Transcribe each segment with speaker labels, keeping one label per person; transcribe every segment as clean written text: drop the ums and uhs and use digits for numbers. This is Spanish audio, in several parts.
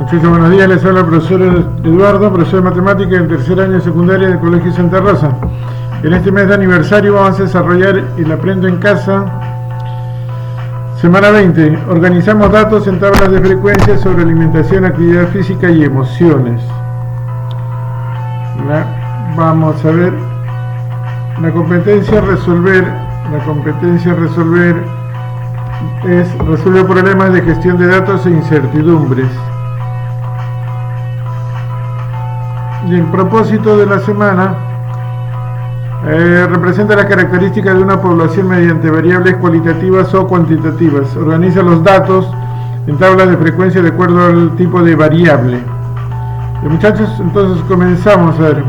Speaker 1: Muchachos, buenos días, les habla el profesor Eduardo, profesor de matemática del tercer año de secundaria del Colegio Santa Rosa. En este mes de aniversario vamos a desarrollar el Aprendo en Casa, semana 20. Organizamos datos en tablas de frecuencia sobre alimentación, actividad física y emociones. Vamos a ver la competencia resolver. Resuelve problemas de gestión de datos e incertidumbres. Y el propósito de la semana representa las características de una población mediante variables cualitativas o cuantitativas. Organiza los datos en tablas de frecuencia de acuerdo al tipo de variable. Muchachos, entonces comenzamos a ver.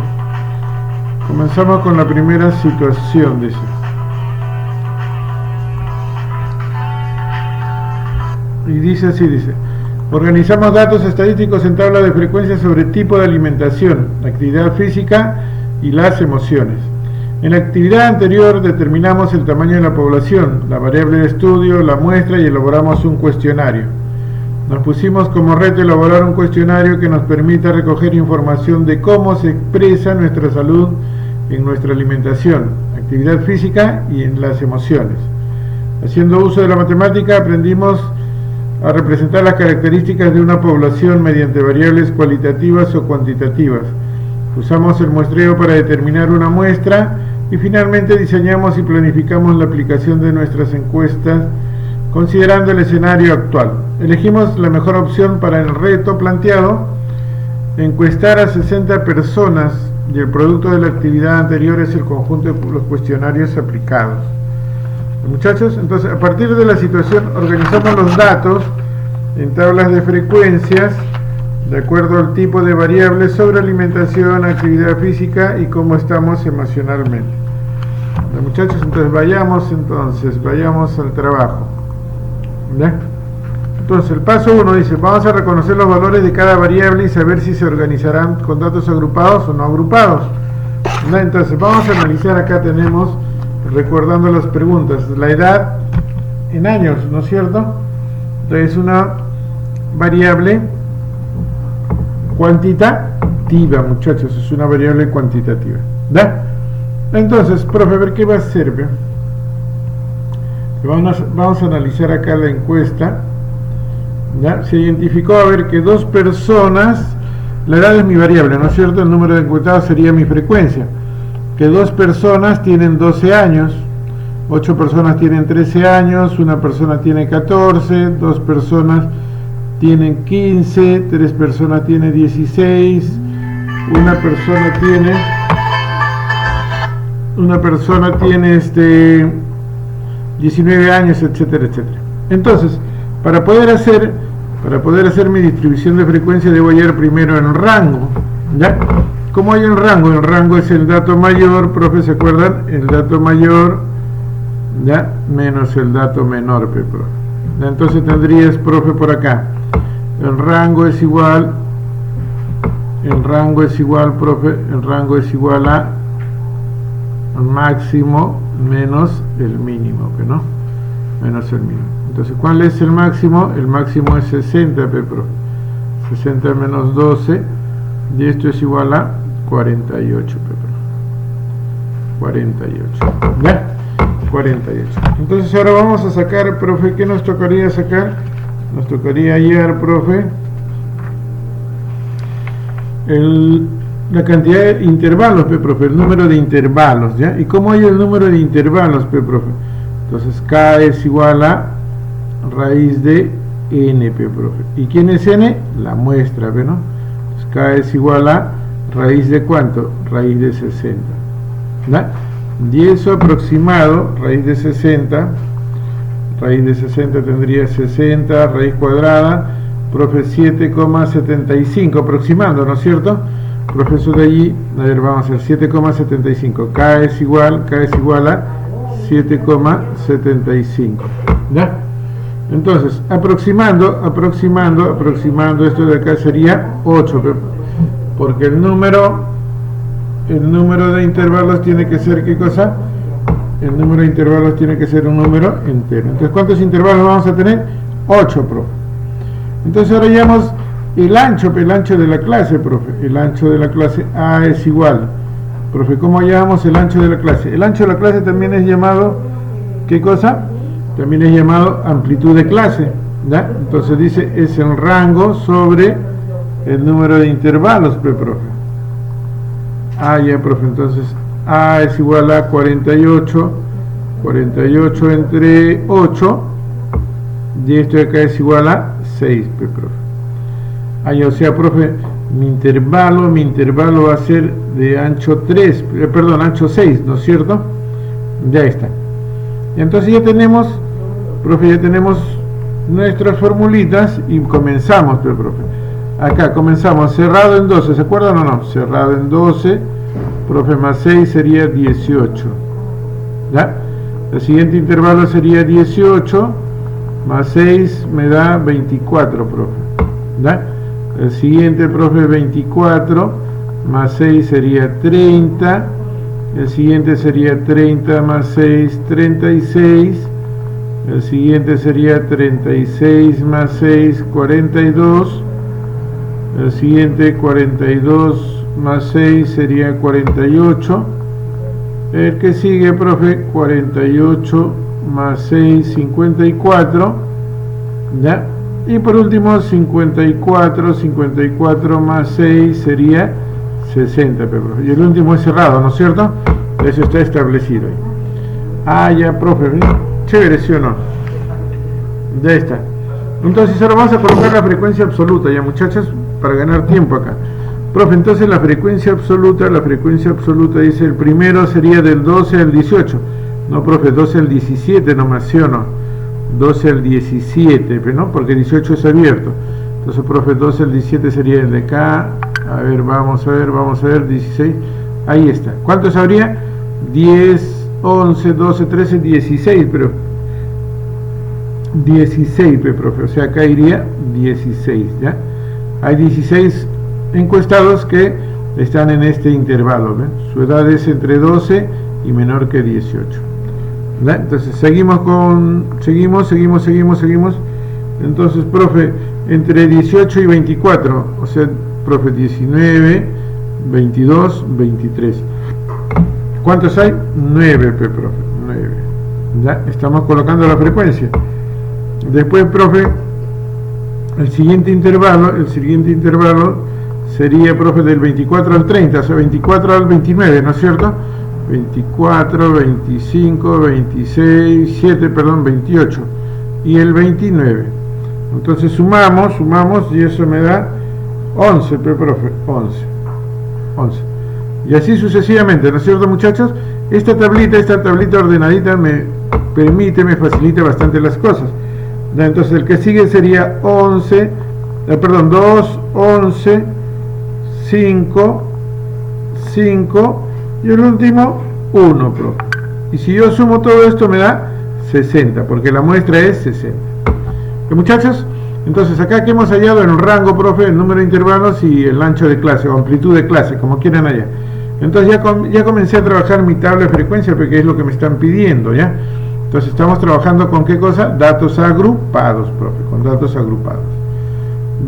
Speaker 1: Comenzamos con la primera situación, dice. Y dice así, dice. Organizamos datos estadísticos en tablas de frecuencia sobre tipo de alimentación, actividad física y las emociones. En la actividad anterior determinamos el tamaño de la población, la variable de estudio, la muestra y elaboramos un cuestionario. Nos pusimos como reto elaborar un cuestionario que nos permita recoger información de cómo se expresa nuestra salud en nuestra alimentación, actividad física y en las emociones. Haciendo uso de la matemática aprendimos a representar las características de una población mediante variables cualitativas o cuantitativas. Usamos el muestreo para determinar una muestra y finalmente diseñamos y planificamos la aplicación de nuestras encuestas considerando el escenario actual. Elegimos la mejor opción para el reto planteado, encuestar a 60 personas, y el producto de la actividad anterior es el conjunto de los cuestionarios aplicados. Muchachos, entonces a partir de la situación organizamos los datos en tablas de frecuencias de acuerdo al tipo de variables sobre alimentación, actividad física y cómo estamos emocionalmente. Muchachos, entonces vayamos al trabajo. ¿Ya? Entonces el paso 1 dice, vamos a reconocer los valores de cada variable y saber si se organizarán con datos agrupados o no agrupados. ¿Ya? Entonces vamos a analizar, acá tenemos, recordando las preguntas, la edad en años, ¿no es cierto? Entonces una variable cuantitativa, muchachos, es una variable cuantitativa. ¿Da? Entonces, profe, a ver qué va a hacer. Vamos a analizar acá la encuesta. ¿Ya? Se identificó, a ver, que dos personas, la edad es mi variable, ¿no es cierto? El número de encuestados sería mi frecuencia. Que dos personas tienen 12 años, 8 personas tienen 13 años, una persona tiene 14, 2 personas tienen 15, 3 personas tienen 16, una persona tiene 19 años, etcétera, etcétera. Entonces, para poder hacer mi distribución de frecuencia debo hallar primero el rango, ¿ya? ¿Cómo hay el rango? El rango es el dato mayor, profe, ¿se acuerdan? El dato mayor, ¿ya? Menos el dato menor, profe. Entonces tendrías, profe, por acá. El rango es igual, profe, el rango es igual a máximo menos el mínimo, ¿no? Menos el mínimo. Entonces, ¿cuál es el máximo? El máximo es 60, profe. 60 menos 12, y esto es igual a 48, 48, ¿ya? 48. Entonces ahora vamos a sacar, profe, ¿qué nos tocaría sacar? Nos tocaría hallar, profe, la cantidad de intervalos, profe, el número de intervalos, ¿ya? ¿Y cómo hay el número de intervalos, profe? Entonces K es igual a raíz de N, profe. ¿Y quién es N? La muestra, ¿no? Entonces K es igual a raíz de ¿cuánto? Raíz de 60, ¿ya? Y eso aproximado, raíz de 60 tendría 60, raíz cuadrada, profe, 7,75, aproximando, ¿no es cierto? Profesor, de allí, a ver, vamos a hacer 7,75, K es igual a 7,75, ¿ya? Entonces, aproximando, esto de acá sería 8, porque el número de intervalos tiene que ser, ¿qué cosa? El número de intervalos tiene que ser un número entero. Entonces, ¿cuántos intervalos vamos a tener? 8, profe. Entonces ahora el ancho de la clase, profe. El ancho de la clase A es igual. Profe, ¿cómo llamamos el ancho de la clase? El ancho de la clase también es llamado, ¿qué cosa? También es llamado amplitud de clase, ¿ya? Entonces dice, es el rango sobre el número de intervalos, profe. Ah, ya, profe, entonces A es igual a 48 entre 8, y esto de acá es igual a 6, profe. Ah, ya, o sea, profe, mi intervalo va a ser de ancho 3, perdón, ancho 6, ¿no es cierto? Ya está. Y entonces ya tenemos, profe, ya tenemos nuestras formulitas y comenzamos, profe. Acá comenzamos, cerrado en 12, ¿se acuerdan o no? Cerrado en 12, profe, más 6 sería 18, ¿ya? El siguiente intervalo sería 18, más 6 me da 24, profe, ¿ya? El siguiente, profe, 24, más 6 sería 30, el siguiente sería 30 más 6, 36, el siguiente sería 36 más 6, 42, el siguiente 42 más 6 sería 48, el que sigue, profe, 48 más 6, 54, ¿ya? Y por último 54 más 6 sería 60, profe. Y el último es cerrado, ¿no es cierto? Eso está establecido ahí. Ah, ya, profe, chévere, ¿sí o no? Ya está. Entonces ahora vamos a colocar la frecuencia absoluta, ya, muchachos, para ganar tiempo acá. Profe, entonces la frecuencia absoluta dice, el primero sería del 12 al 18. No, profe, 12 al 17 nomás, ¿sí o no? 12 al 17, ¿no? Porque 18 es abierto. Entonces, profe, 12 al 17 sería el de acá. A ver, vamos a ver, 16. Ahí está. ¿Cuántos habría? 10, 11, 12, 13, 16, pero 16, profe. O sea, acá iría 16, ¿ya? Hay 16 encuestados que están en este intervalo, ¿ven? Su edad es entre 12 y menor que 18. ¿Ya? Entonces seguimos. Entonces, profe, entre 18 y 24, o sea, profe, 19, 22, 23. ¿Cuántos hay? 9, profe, 9. Ya estamos colocando la frecuencia. Después, profe, el siguiente intervalo sería, profe, del 24 al 30, o sea, 24 al 29, ¿no es cierto? 24, 25, 26, 28 y el 29. Entonces sumamos y eso me da 11, profe, 11. Y así sucesivamente, ¿no es cierto, muchachos? Esta tablita ordenadita me facilita bastante las cosas. Entonces el que sigue sería 2, 11, 5 y el último 1, profe. Y si yo sumo todo esto me da 60, porque la muestra es 60. ¿Qué, muchachos? Entonces acá que hemos hallado el rango, profe, el número de intervalos y el ancho de clase o amplitud de clase, como quieran allá. Entonces ya comencé a trabajar mi tabla de frecuencia porque es lo que me están pidiendo, ¿ya? Entonces estamos trabajando con ¿qué cosa? Datos agrupados, profe, con datos agrupados.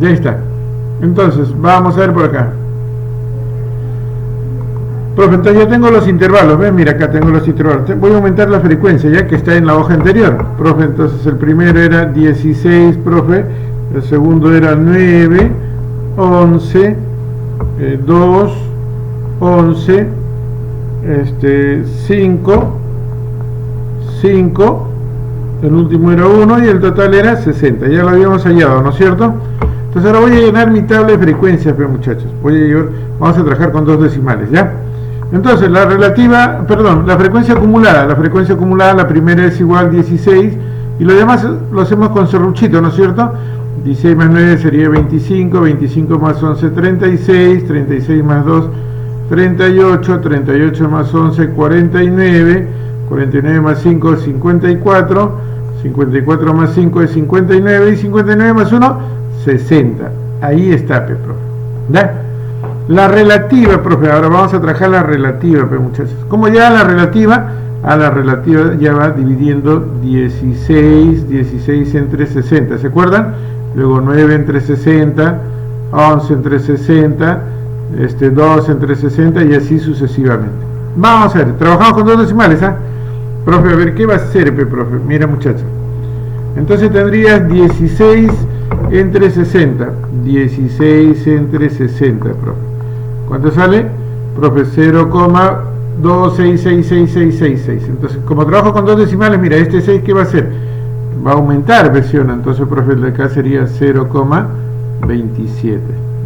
Speaker 1: Ya está. Entonces vamos a ver por acá. Profe, entonces ya tengo los intervalos, ¿ven? Mira, acá tengo los intervalos. Voy a aumentar la frecuencia ya que está en la hoja anterior. Profe, entonces el primero era 16, profe. El segundo era 9, 11, 2, 11, 5, el último era 1 y el total era 60. Ya lo habíamos hallado, ¿no es cierto? Entonces ahora voy a llenar mi tabla de frecuencias, muchachos. Vamos a trabajar con 2 decimales, ¿ya? Entonces, la frecuencia acumulada, la primera es igual a 16 y lo demás lo hacemos con serruchito, ¿no es cierto? 16 más 9 sería 25, 25 más 11, 36, 36 más 2, 38, 38 más 11, 49, 49 más 5, 54, 54 más 5 es 59 y 59 más 1, 60. Ahí está, profe. ¿Ya? La relativa, profe, ahora vamos a trabajar la relativa, muchachos. ¿Cómo ya la relativa? A la relativa ya va dividiendo 16 entre 60, ¿se acuerdan? Luego 9 entre 60, 11 entre 60, 2 entre 60 y así sucesivamente. Vamos a ver, trabajamos con dos decimales, ¿ah? Profe, a ver, ¿qué va a ser, profe? Mira, muchachos. Entonces tendrías 16 entre 60. 16 entre 60, profe. ¿Cuánto sale? Profe, 0,2666666. Entonces, como trabajo con dos decimales, mira, este 6, ¿qué va a hacer? Va a aumentar, versión. Entonces, profe, el de acá sería 0,27.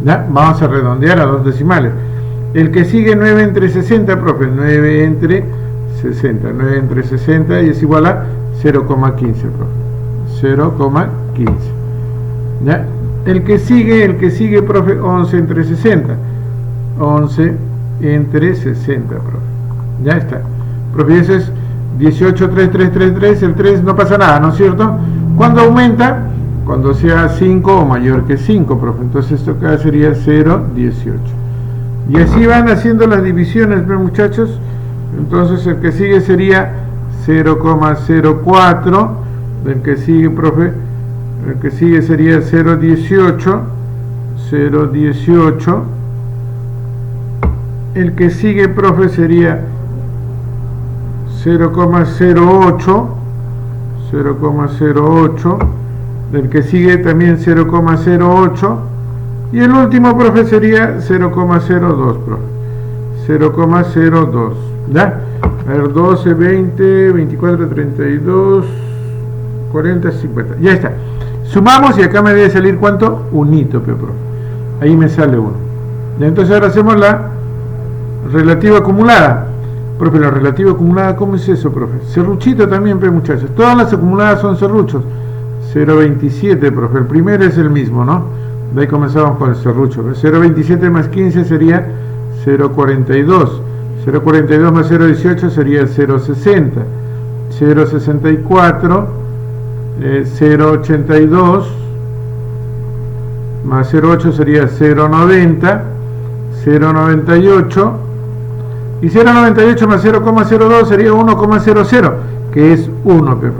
Speaker 1: ¿Ya? Vamos a redondear a dos decimales. El que sigue 9 entre 60, profe, 9 entre 60. 9 entre 60 y es igual a 0,15, profe. 0,15. ¿Ya? El que sigue, profe, 11 entre 60. 11 entre 60, profe. Ya está. Profe, eso es 18, 3, 3, 3, 3. El 3 no pasa nada, ¿no es cierto? ¿Cuándo aumenta? Cuando sea 5 o mayor que 5, profe. Entonces esto acá sería 0,18. Y así van haciendo las divisiones, ¿ven, muchachos? Entonces el que sigue sería 0,04. El que sigue, profe, el que sigue sería 0,18. 0,18. El que sigue, profe, sería 0,08. 0,08. El que sigue también 0,08. Y el último, profe, sería 0,02, profe. 0,02. ¿Ya? A ver, 12, 20, 24, 32, 40, 50. Ya está. Sumamos y acá me debe salir ¿cuánto? Unito, profe. Ahí me sale 1. Y entonces ahora hacemos la relativa acumulada. Profe, la relativa acumulada, ¿cómo es eso, profe? Serruchito también, muchachos. Todas las acumuladas son serruchos. 0,27, profe. El primero es el mismo, ¿no? De ahí comenzamos con el serrucho. 0,27 más 15 sería 0,42. 0,42 más 0,18 sería 0,60. 0,64, 0,82 más 0,8 sería 0,90. 0,98 y 0,98 más 0,02 sería 1,00, que es 1, profe,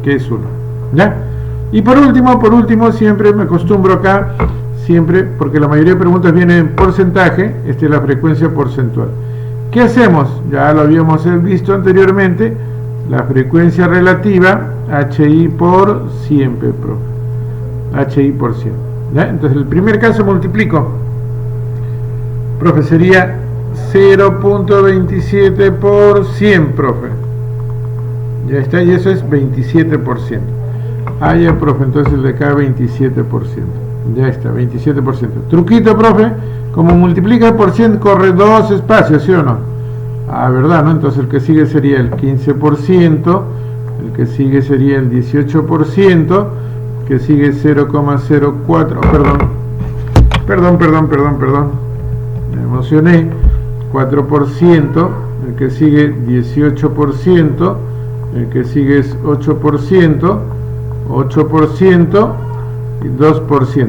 Speaker 1: que es 1. ¿Ya? Y por último, siempre me acostumbro acá, siempre, porque la mayoría de preguntas vienen en porcentaje, esta es la frecuencia porcentual. ¿Qué hacemos? Ya lo habíamos visto anteriormente, la frecuencia relativa, HI por 100, profe. HI por 100. ¿Ya? Entonces, el primer caso multiplico. Profe, sería 0.27 por 100, profe. Ya está, y eso es 27%. Ah, ya, profe, entonces el de acá 27%. Ya está, 27%. Truquito, profe, como multiplica por 100, corre dos espacios, ¿sí o no? Ah, ¿verdad, no? Entonces el que sigue sería el 15%, el que sigue sería el 18%, el que sigue 0,04, perdón. Me emocioné. 4%, el que sigue 18%, el que sigue es 8%, 8% y 2%.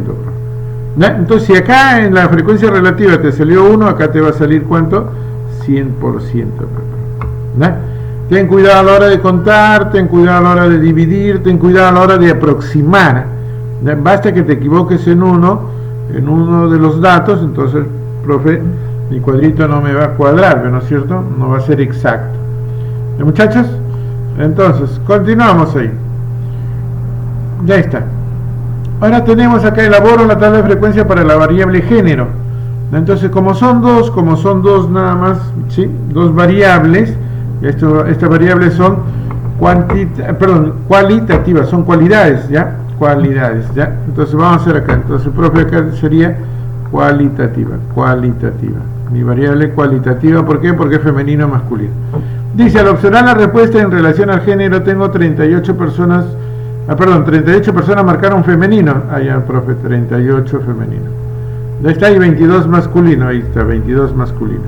Speaker 1: ¿Ya? Entonces, si acá en la frecuencia relativa te salió 1, acá te va a salir ¿cuánto? 100%. ¿Ya? Ten cuidado a la hora de contar, ten cuidado a la hora de dividir, ten cuidado a la hora de aproximar. ¿Ya? Basta que te equivoques en uno de los datos, entonces, profe, mi cuadrito no me va a cuadrar, ¿no es cierto? No va a ser exacto. ¿Ya, muchachos? Entonces, continuamos ahí. Ya está. Ahora tenemos acá, elaboro la tabla de frecuencia para la variable género. Entonces, como son dos nada más, ¿sí? Dos variables. Estas variables son cualitativas, son cualidades, ¿ya? Cualidades, ¿ya? Entonces vamos a hacer acá. Entonces, profe, acá sería cualitativa. Mi variable cualitativa, ¿por qué? Porque es femenino o masculino. Dice, al observar la respuesta en relación al género, tengo 38 personas marcaron femenino. Allá, profe, 38 femenino. Ya está, y 22 masculino. Ahí está, 22 masculino.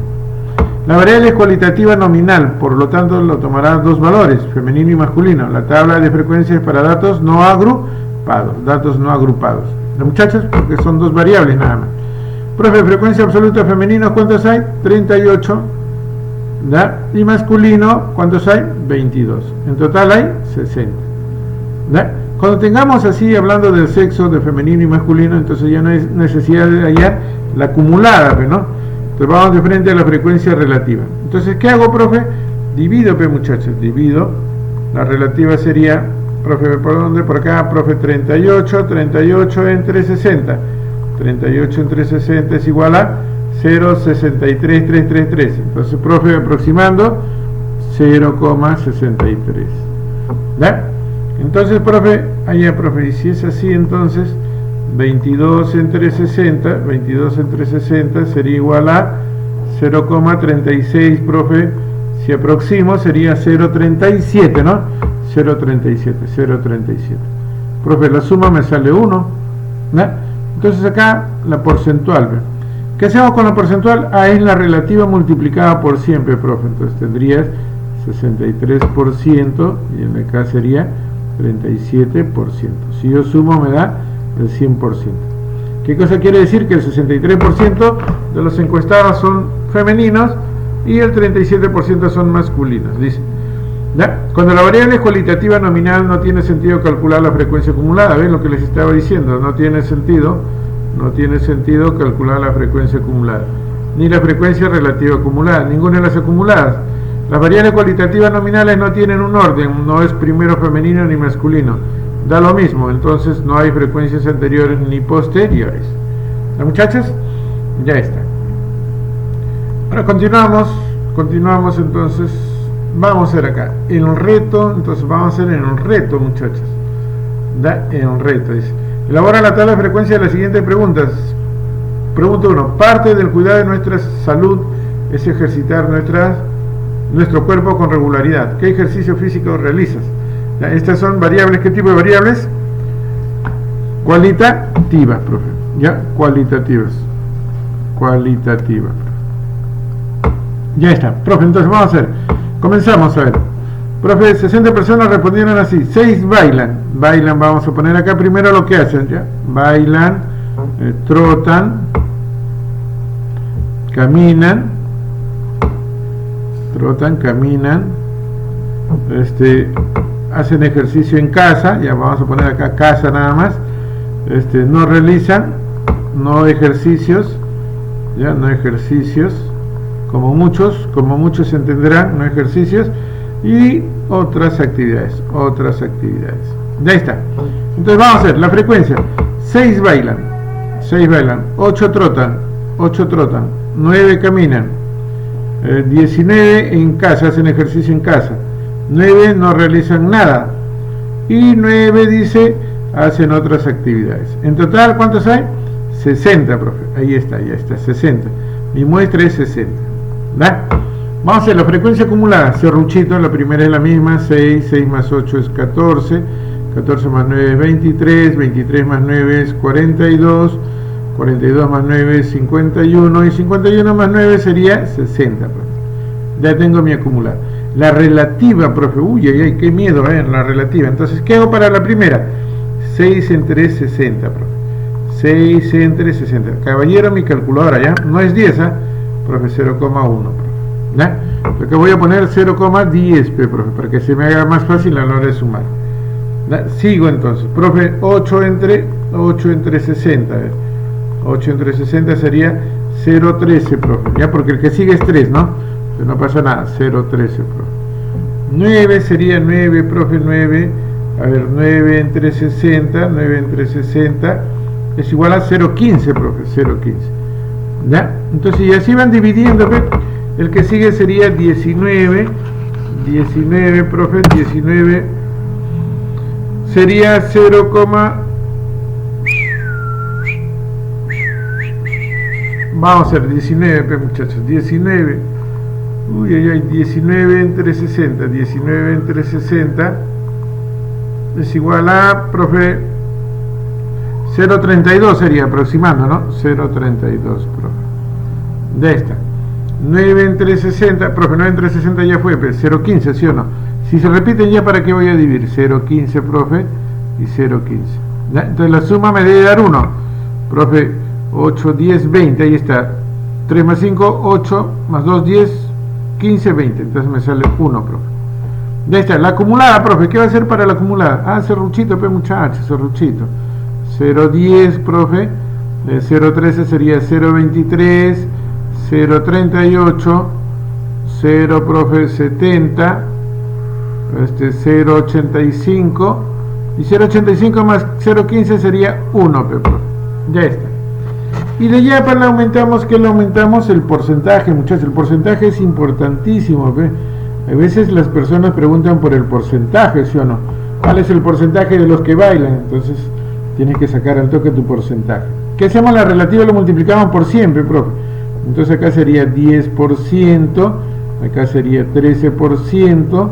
Speaker 1: La variable es cualitativa nominal, por lo tanto lo tomará dos valores, femenino y masculino. La tabla de frecuencias para datos no agrupados. ¿Los muchachos? Porque son dos variables nada más. Profe, frecuencia absoluta femenino, ¿cuántos hay? 38. ¿Ya? Y masculino, ¿cuántos hay? 22. En total hay 60. ¿Ya? Cuando tengamos así, hablando del sexo, de femenino y masculino, entonces ya no hay necesidad de hallar la acumulada, ¿no? Entonces vamos de frente a la frecuencia relativa. Entonces, ¿qué hago, profe? Divido, muchachos, divido. La relativa sería, profe, ¿por dónde? Por acá, profe, 38 entre 60. 38 entre 60 es igual a 0,63333. Entonces, profe, aproximando 0,63. ¿Ya? Entonces, profe, allá, profe, y si es así, entonces 22 entre 60 sería igual a 0,36, profe. Si aproximo sería 0,37, ¿no? 0,37. Profe, la suma me sale 1, ¿no? Entonces acá la porcentual, ¿ve? ¿Qué hacemos con la porcentual? Ah, es la relativa multiplicada por siempre, profe. Entonces tendrías 63% y en acá sería 37%. Si yo sumo me da el 100%. ¿Qué cosa quiere decir? Que el 63% de los encuestados son femeninos y el 37% son masculinos, dice. ¿Ya? Cuando la variable es cualitativa nominal no tiene sentido calcular la frecuencia acumulada. ¿Ven lo que les estaba diciendo? No tiene sentido calcular la frecuencia acumulada, ni la frecuencia relativa acumulada, ninguna de las acumuladas. Las variables cualitativas nominales no tienen un orden, no es primero femenino ni masculino, da lo mismo, entonces no hay frecuencias anteriores ni posteriores. ¿Ya, muchachos? Ya está. Ahora continuamos entonces. Vamos a hacer acá el reto, entonces vamos a hacer en el reto, muchachos. En el reto dice: elabora la tabla de frecuencia de las siguientes preguntas. Pregunta 1: parte del cuidado de nuestra salud es ejercitar nuestro cuerpo con regularidad. ¿Qué ejercicio físico realizas? Estas son variables. ¿Qué tipo de variables? Cualitativas, profe. Ya, cualitativas. Ya está, profe. Entonces vamos a hacer. Comenzamos a ver. Profe, 60 personas respondieron así. 6 bailan. Bailan, vamos a poner acá primero lo que hacen, ¿ya? Bailan, trotan, caminan, hacen ejercicio en casa, ya vamos a poner acá casa nada más. No realizan, no ejercicios, ya, no ejercicios, como muchos entenderán, no ejercicios, y otras actividades. Ya está. Entonces vamos a hacer la frecuencia. 6 bailan, 8 trotan, 9 caminan, 19 en casa, hacen ejercicio en casa, 9 no realizan nada, y 9 dice hacen otras actividades. En total, ¿cuántos hay? 60, profe. Ahí está, ya está, 60. Mi muestra es 60. ¿Da? Vamos a hacer la frecuencia acumulada. Serruchito, la primera es la misma, 6 más 8 es 14, 14 más 9 es 23, 23 más 9 es 42, 42 más 9 es 51, y 51 más 9 sería 60, profe. Ya tengo mi acumulada. La relativa, profe, uy, ay, qué miedo, la relativa. Entonces, ¿qué hago para la primera? 6 entre 60, profe. 6 entre 60. Caballero, mi calculadora, ¿ya? No es 10, profe, 0,1, profe. ¿Ya? Porque voy a poner 0,10, profe, para que se me haga más fácil a la hora de sumar. ¿Ya? Sigo entonces, profe, 8 entre 60, 8 entre 60 sería 0,13, profe, ya, porque el que sigue es 3, ¿no? Entonces no pasa nada, 0,13, profe. 9 sería 9, profe, 9, a ver, 9 entre 60 es igual a 0,15, profe, 0,15. ¿Ya? Entonces, y así van dividiendo, ¿ve? El que sigue sería 19, profe, 19 sería 0, vamos a hacer 19, muchachos, 19, uy, ay, ay, 19 entre 60 es igual a, profe, 0,32 sería aproximando, ¿no? 0,32, profe. De esta. 9 entre 60, profe, 9 entre 60 ya fue, 0,15, ¿sí o no? Si se repiten ya, ¿para qué voy a dividir? 0,15, profe, y 0,15. ¿Ya? Entonces la suma me debe dar 1. Profe, 8, 10, 20, ahí está. 3 más 5, 8, más 2, 10, 15, 20. Entonces me sale 1, profe. Ya está, la acumulada, profe, ¿qué va a hacer para la acumulada? Ah, serruchito, muchachos, serruchito. 0,10, profe, 0,13 sería 0,23, 0,38, 0, profe, 70, 0,85, y 0,85 más 0,15 sería 1, profe. Ya está. Y de ya para aumentamos, ¿qué le aumentamos? El porcentaje, muchachos. El porcentaje es importantísimo, ¿ve? A veces las personas preguntan por el porcentaje, ¿sí o no? ¿Cuál es el porcentaje de los que bailan? Entonces tienes que sacar al toque tu porcentaje. ¿Qué hacemos? La relativa lo multiplicamos por siempre, profe. Entonces acá sería 10%, acá sería 13%,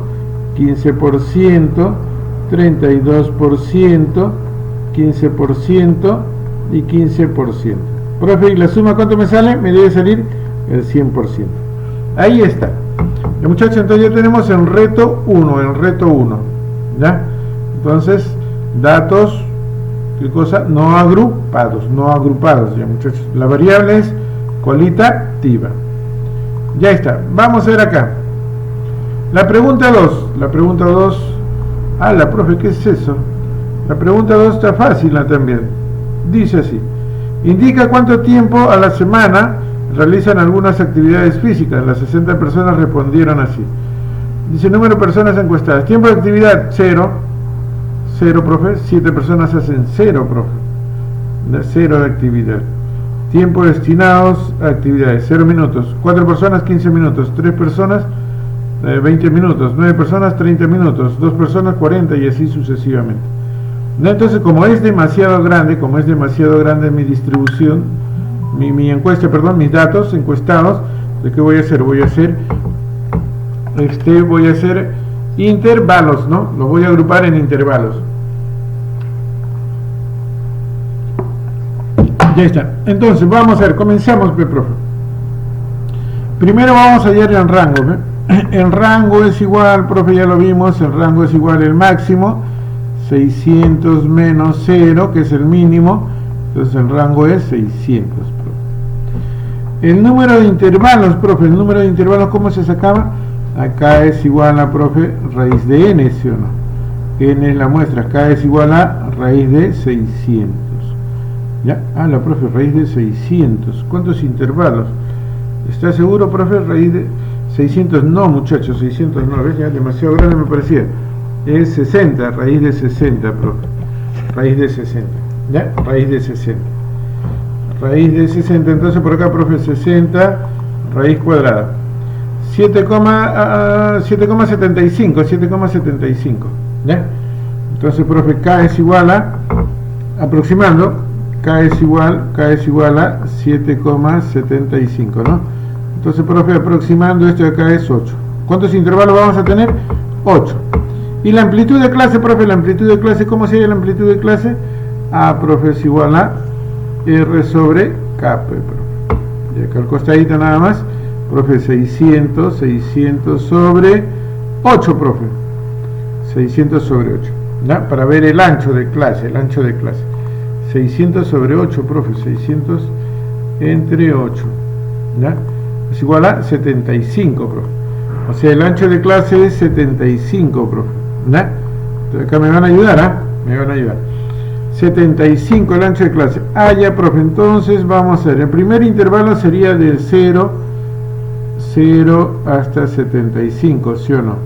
Speaker 1: 15%, 32%, 15% y 15%. Profe, ¿y la suma cuánto me sale? Me debe salir el 100%. Ahí está. Ya, muchachos, entonces ya tenemos el reto 1, ¿ya? Entonces, datos, ¿qué cosa? No agrupados, ya, muchachos. La variable es cualitativa. Ya está. Vamos a ver acá. La pregunta 2. Ah, la profe, ¿qué es eso? La pregunta 2 está fácil también. Dice así. Indica cuánto tiempo a la semana realizan algunas actividades físicas. Las 60 personas respondieron así. Dice número de personas encuestadas. Tiempo de actividad 0, profe. 7 personas hacen 0, profe. 0 de actividad. Tiempo destinados a actividades 0 minutos. 4 personas 15 minutos. 3 personas 20 minutos. 9 personas 30 minutos. 2 personas 40 y así sucesivamente. Entonces, como es demasiado grande mi distribución, mi encuesta, perdón, mis datos encuestados, ¿de qué voy a hacer? Voy a hacer intervalos, ¿no? Los voy a agrupar en intervalos. Ya está. Entonces, vamos a ver, comenzamos, profe. Primero vamos a hallar el rango, ¿ve? El rango es igual, profe, ya lo vimos, el rango es igual al máximo, 600 menos 0, que es el mínimo, entonces el rango es 600, profe. El número de intervalos, profe, ¿cómo se sacaba? Acá es igual a, profe, raíz de n, ¿sí o no? N es la muestra, acá es igual a raíz de 600. ¿Ya? Ah, la profe, raíz de 600. ¿Cuántos intervalos? ¿Está seguro, profe? Raíz de 600, no, muchachos, 600 no, ¿ves? Ya demasiado grande me parecía. Es 60, raíz de 60, profe. Raíz de 60. ¿Ya? Raíz de 60. Raíz de 60, entonces por acá, profe, 60, raíz cuadrada. 7,75. ¿Ya? Entonces, profe, K es igual a, aproximando, K es igual a 7,75, ¿no? Entonces, profe, aproximando, esto de acá es 8. ¿Cuántos intervalos vamos a tener? 8. ¿Y la amplitud de clase, profe? La amplitud de clase, ¿cómo sería la amplitud de clase? A, profe, es igual a R sobre K, profe. Y acá al costadito nada más, profe, 600 sobre 8, profe. 600 sobre 8. ¿Ya? Para ver el ancho de clase, 600 sobre 8, profe, 600 entre 8. ¿Ya? Es igual a 75, profe. O sea, el ancho de clase es 75, profe. ¿Ya? Entonces acá me van a ayudar, Me van a ayudar. 75 el ancho de clase. Ah, ya, profe. Entonces vamos a ver. El primer intervalo sería del 0 hasta 75, ¿sí o no?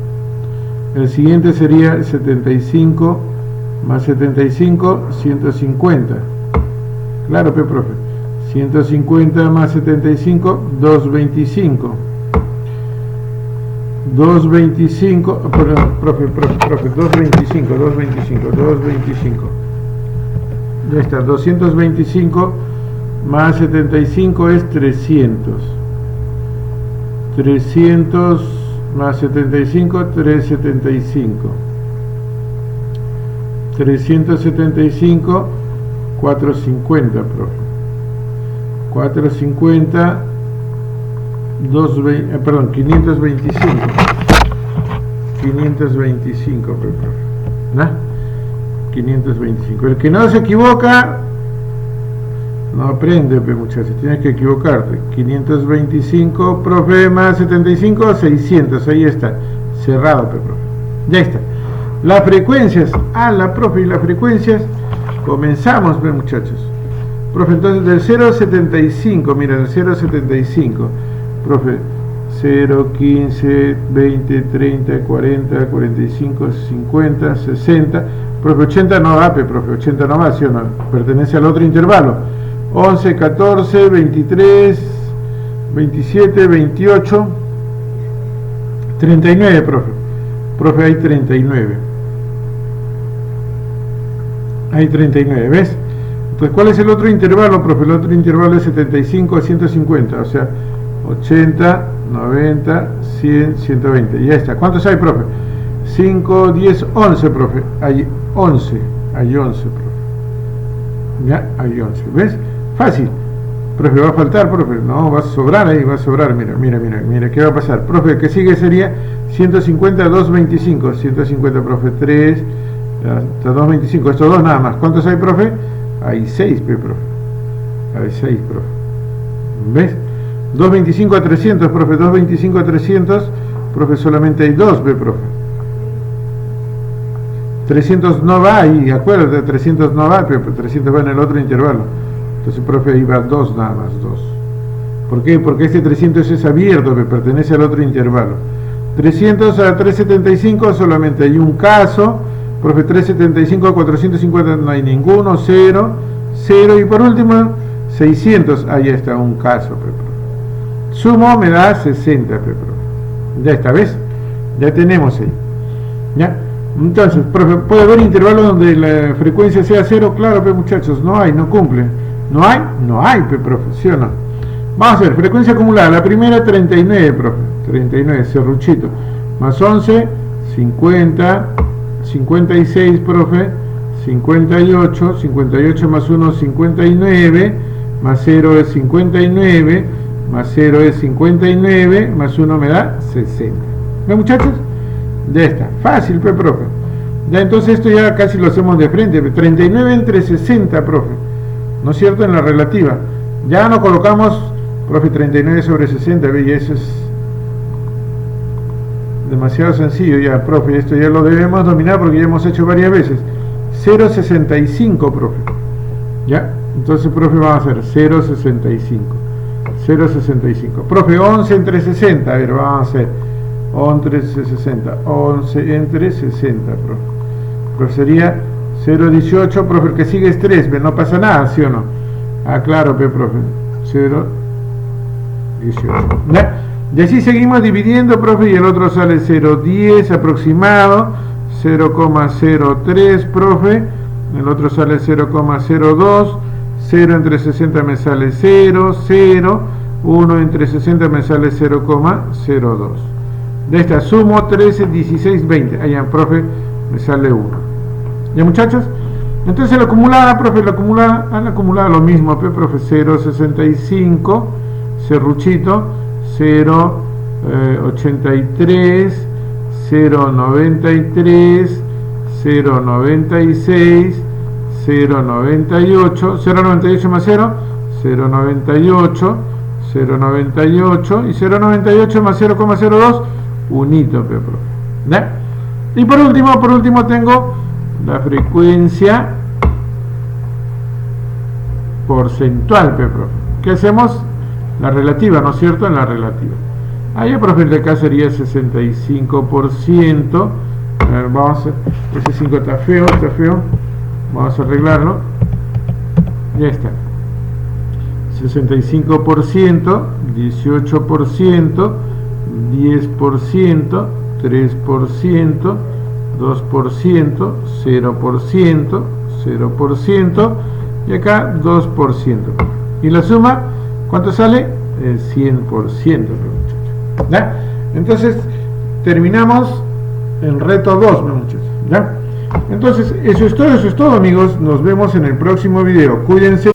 Speaker 1: El siguiente sería 75 más 75, 150. Claro, profe. 150 más 75, 225. 225, perdón, profe, 225. Ya está, 225 más 75 es 300. 300 más 75, 375. 375, 450, profe. 450, 525. 525, profe. ¿No? 525. El que no se equivoca no aprende, muchachos, tienes que equivocarte. 525, profe, más 75, 600, ahí está, cerrado, profe. Ya está. Las frecuencias, profe, y las frecuencias, comenzamos, pues, muchachos. Profe, entonces del 0,75, mira, del 0,75, profe, 0, 15, 20, 30, 40, 45, 50, 60, profe, 80 no va, profe, 80 no va, ¿sí o no? Pertenece al otro intervalo. 11, 14, 23, 27, 28, 39, profe. Profe, hay 39. Hay 39, ¿ves? Entonces, ¿cuál es el otro intervalo, profe? El otro intervalo es 75 a 150, o sea, 80, 90, 100, 120. Y ya está. ¿Cuántos hay, profe? 5, 10, 11, profe. Hay 11. Hay 11, profe. Ya, hay 11. ¿Ves? Fácil. Profe, ¿va a faltar, profe? No, va a sobrar ahí, va a sobrar. Mira, mira, mira, mira, ¿qué va a pasar? Profe, el que sigue sería 150, 225. 150, profe, 3, hasta 225. Estos dos nada más. ¿Cuántos hay, profe? Hay 6, profe. Hay 6, profe. ¿Ves? 225 a 300, profe. 225 a 300, profe, solamente hay 2, profe. 300 no va ahí, acuérdate, 300 no va, pero 300 va en el otro intervalo. Entonces, profe, ahí va 2 nada más, 2. ¿Por qué? Porque este 300 es abierto, que pertenece al otro intervalo. 300 a 375 solamente hay un caso. Profe, 375 a 450 no hay ninguno, 0, 0. Y por último, 600, ahí está un caso, profe. Sumo me da 60, profe. Ya está, ¿ves? Ya tenemos ahí. ¿Ya? Entonces, profe, ¿puede haber intervalos donde la frecuencia sea 0? Claro, pues, muchachos, no hay, no cumple. ¿No hay? No hay, profe, ¿sí o no? Vamos a ver, frecuencia acumulada. La primera, 39, profe. 39, serruchito. Más 11, 50, 56, profe. 58, 58 más 1, 59. Más 0 es 59. Más 0 es 59. Más 1 me da 60. ¿Ven, muchachos? Ya está. Fácil, pues, profe. Ya, entonces esto ya casi lo hacemos de frente. 39 entre 60, profe. ¿No es cierto? En la relativa. Ya no colocamos, profe, 39 sobre 60, ¿ve? Y eso es demasiado sencillo ya, profe. Esto ya lo debemos dominar porque ya hemos hecho varias veces. 0,65, profe. ¿Ya? Entonces, profe, vamos a hacer 0,65. 0,65. Profe, 11 entre 60. A ver, vamos a hacer 11 entre 60. 11 entre 60, profe. Profe, sería 0,18, profe, el que sigue es 3, ¿ve? No pasa nada, ¿sí o no? Ah, claro, profe, 0,18. ¿Ya? Y así seguimos dividiendo, profe, y el otro sale 0,10 aproximado, 0,03, profe, el otro sale 0,02, 0 entre 60 me sale 0, 0, 1 entre 60 me sale 0,02. De esta sumo 13, 16, 20. Allá, profe, me sale 1. ¿Ya, muchachos? Entonces la acumulada, profe, la acumulada lo mismo, profe, 0,65, serruchito, 0,83, 0,93, 0,96, 0,98, 0,98 más 0, 0,98, 0,98 y 0,98 más 0,02, unito, profe. ¿Ya? Y por último tengo la frecuencia porcentual, profe. ¿Qué hacemos? La relativa, ¿no es cierto? En la relativa. Ahí, profe, el de acá sería 65%. A ver, vamos a hacer, ese 5 está feo. Vamos a arreglarlo. Ya está. 65%, 18%, 10%, 3%, 2%, 0%, 0%, y acá 2%. Y la suma, ¿cuánto sale? 100%. ¿Ya? Entonces, terminamos en reto 2, muchachos. ¿Ya? Entonces, eso es todo, amigos. Nos vemos en el próximo video. Cuídense.